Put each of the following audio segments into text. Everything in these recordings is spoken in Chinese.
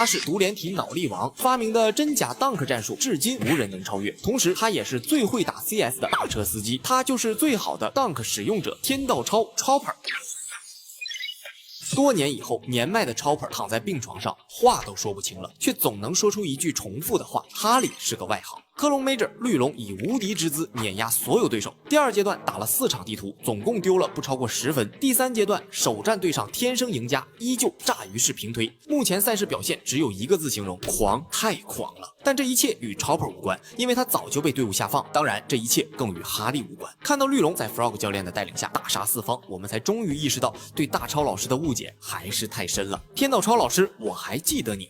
他是独联体脑力王，发明的真假 Dunk 战术至今无人能超越。同时，他也是最会打 CS 的大车司机，他就是最好的 Dunk 使用者天道超 Chopper。多年以后，年迈的 Chopper 躺在病床上，话都说不清了，却总能说出一句重复的话：哈利是个外行。科隆 Major 绿龙以无敌之姿碾压所有对手。第二阶段打了4场地图，总共丢了不超过10分。第三阶段首战对上天生赢家，依旧炸鱼式平推。目前赛事表现只有一个字形容：狂，太狂了。但这一切与 Chopper 无关，因为他早就被队伍下放。当然，这一切更与哈利无关。看到绿龙在 Frog 教练的带领下大杀四方，我们才终于意识到对大超老师的误解还是太深了。天道超老师，我还记得你。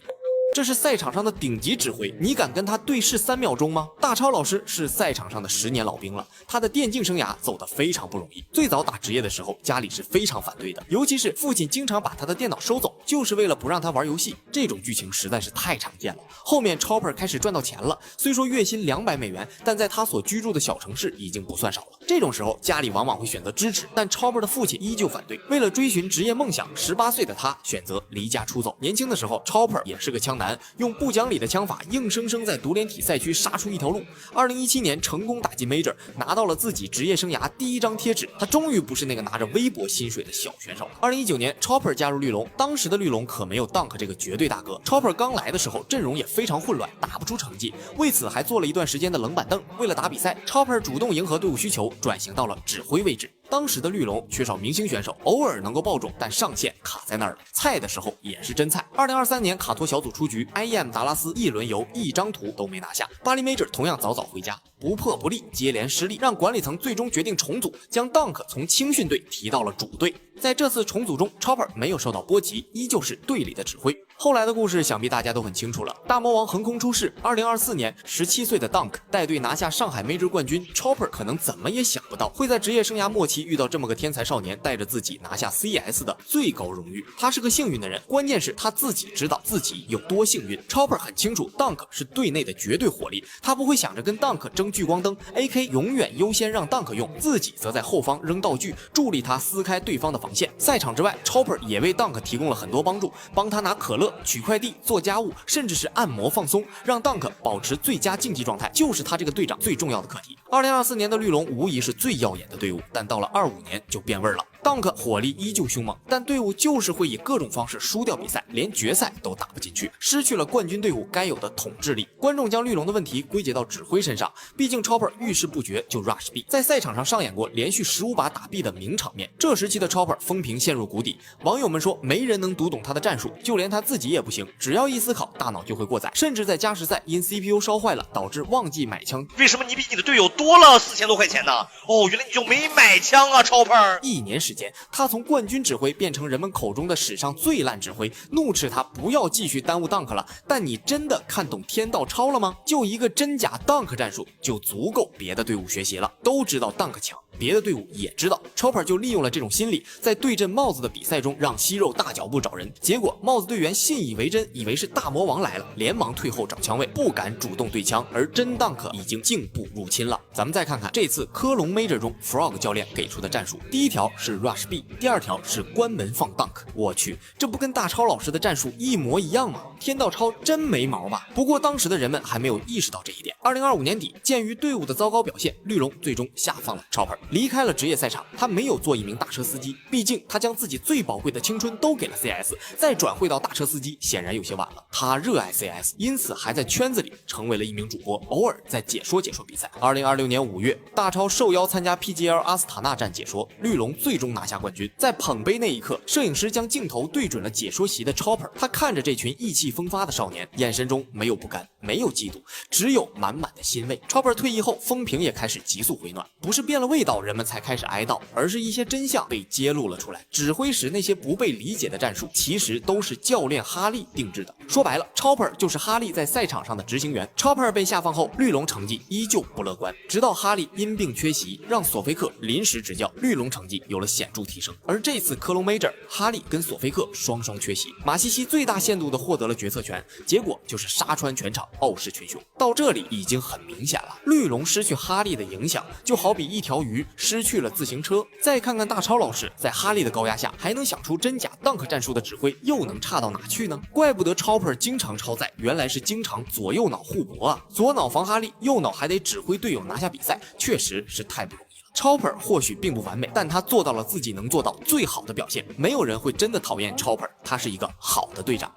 这是赛场上的顶级指挥，你敢跟他对视3秒钟吗？大超老师是赛场上的10年老兵了，他的电竞生涯走得非常不容易。最早打职业的时候，家里是非常反对的，尤其是父亲经常把他的电脑收走，就是为了不让他玩游戏。这种剧情实在是太常见了。后面 Chopper 开始赚到钱了，虽说月薪200美元，但在他所居住的小城市已经不算少了。这种时候，家里往往会选择支持，但 Chopper 的父亲依旧反对。为了追寻职业梦想，18岁的他选择离家出走。年轻的时候 ，Chopper 也是个枪男，用不讲理的枪法，硬生生在独联体赛区杀出一条路。2017年成功打进 Major， 拿到了自己职业生涯第1张贴纸。他终于不是那个拿着微薄薪水的小选手了。2019年 Chopper 加入绿龙，当时的绿龙可没有 Dunk 这个绝对大哥。Chopper 刚来的时候，阵容也非常混乱，打不出成绩，为此还做了一段时间的冷板凳。为了打比赛 ，Chopper 主动迎合队伍需求，转型到了指挥位置。当时的绿龙缺少明星选手，偶尔能够爆种，但上限卡在那儿了。菜的时候也是真菜。2023年卡托小组出局 ，IEM 达拉斯1轮游1张图都没拿下。巴黎 Major 同样早早回家，不破不立，接连失利，让管理层最终决定重组，将 Dunk 从青训队提到了主队。在这次重组中 ，Chopper 没有受到波及，依旧是队里的指挥。后来的故事想必大家都很清楚了。大魔王横空出世，2024年17岁的 Dunk 带队拿下上海 Major 冠军 ，Chopper 可能怎么也想不到会在职业生涯末期遇到这么个天才少年，带着自己拿下 CS 的最高荣誉。他是个幸运的人，关键是他自己知道自己有多幸运。Chopper 很清楚 Dunk 是队内的绝对火力，他不会想着跟 Dunk 争聚光灯 ，AK 永远优先让 Dunk 用，自己则在后方扔道具，助力他撕开对方的防线。赛场之外 ，Chopper 也为 Dunk 提供了很多帮助，帮他拿可乐、取快递、做家务，甚至是按摩放松，让 Dunk 保持最佳竞技状态，就是他这个队长最重要的课题。2024年的绿龙无疑是最耀眼的队伍，但到了25年就变味了。Dunk 火力依旧凶猛，但队伍就是会以各种方式输掉比赛，连决赛都打不进去，失去了冠军队伍该有的统治力。观众将绿龙的问题归结到指挥身上，毕竟 Chopper 遇事不决就 rush B， 在赛场上上演过连续15把打 B 的名场面。这时期的 Chopper 风评陷入谷底，网友们说没人能读懂他的战术，就连他自己也不行，只要一思考，大脑就会过载，甚至在加时赛因 CPU 烧坏了，导致忘记买枪。为什么你比你的队友多了4000多块钱呢？哦，原来你就没买枪啊 ，Chopper！ 1年时间，他从冠军指挥变成人们口中的史上最烂指挥，怒斥他不要继续耽误 Dunk 了。但你真的看懂天道超了吗？就一个真假 Dunk 战术就足够别的队伍学习了，都知道 Dunk 强。别的队伍也知道 ，Chopper 就利用了这种心理，在对阵帽子的比赛中让息肉大脚步找人，结果帽子队员信以为真，以为是大魔王来了，连忙退后找枪位，不敢主动对枪，而真 Dunk 已经径步入侵了。咱们再看看这次科隆 Major 中 Frog 教练给出的战术，第一条是 Rush B， 第二条是关门放 Dunk。我去，这不跟大超老师的战术一模一样吗？天道超真没毛吧？不过当时的人们还没有意识到这一点。2025年底，鉴于队伍的糟糕表现，绿龙最终下放了 Chopper。离开了职业赛场，他没有做一名大车司机，毕竟他将自己最宝贵的青春都给了 CS， 再转会到大车司机显然有些晚了。他热爱 CS， 因此还在圈子里成为了一名主播，偶尔在解说比赛。2026年5月，大超受邀参加 PGL 阿斯塔纳站解说，绿龙最终拿下冠军。在捧杯那一刻，摄影师将镜头对准了解说席的 Chopper， 他看着这群意气风发的少年，眼神中没有不甘，没有嫉妒，只有满满的欣慰。Chopper 退役后，风评也开始急速回暖，不是变了味道人们才开始哀悼，而是一些真相被揭露了出来。指挥时那些不被理解的战术，其实都是教练哈利定制的。说白了 ，Chopper 就是哈利在赛场上的执行员。Chopper 被下放后，绿龙成绩依旧不乐观，直到哈利因病缺席，让索菲克临时执教，绿龙成绩有了显著提升。而这次科隆 Major， 哈利跟索菲克双双缺席，马西西最大限度地获得了决策权，结果就是杀穿全场，傲视群雄。到这里已经很明显了，绿龙失去哈利的影响，就好比一条鱼失去了自行车。再看看大超老师，在哈利的高压下还能想出真假 Dunk 战术的指挥，又能差到哪去呢？怪不得 Chopper 经常超载，原来是经常左右脑互搏啊！左脑防哈利，右脑还得指挥队友拿下比赛，确实是太不容易了。Chopper 或许并不完美，但他做到了自己能做到最好的表现。没有人会真的讨厌 Chopper， 他是一个好的队长。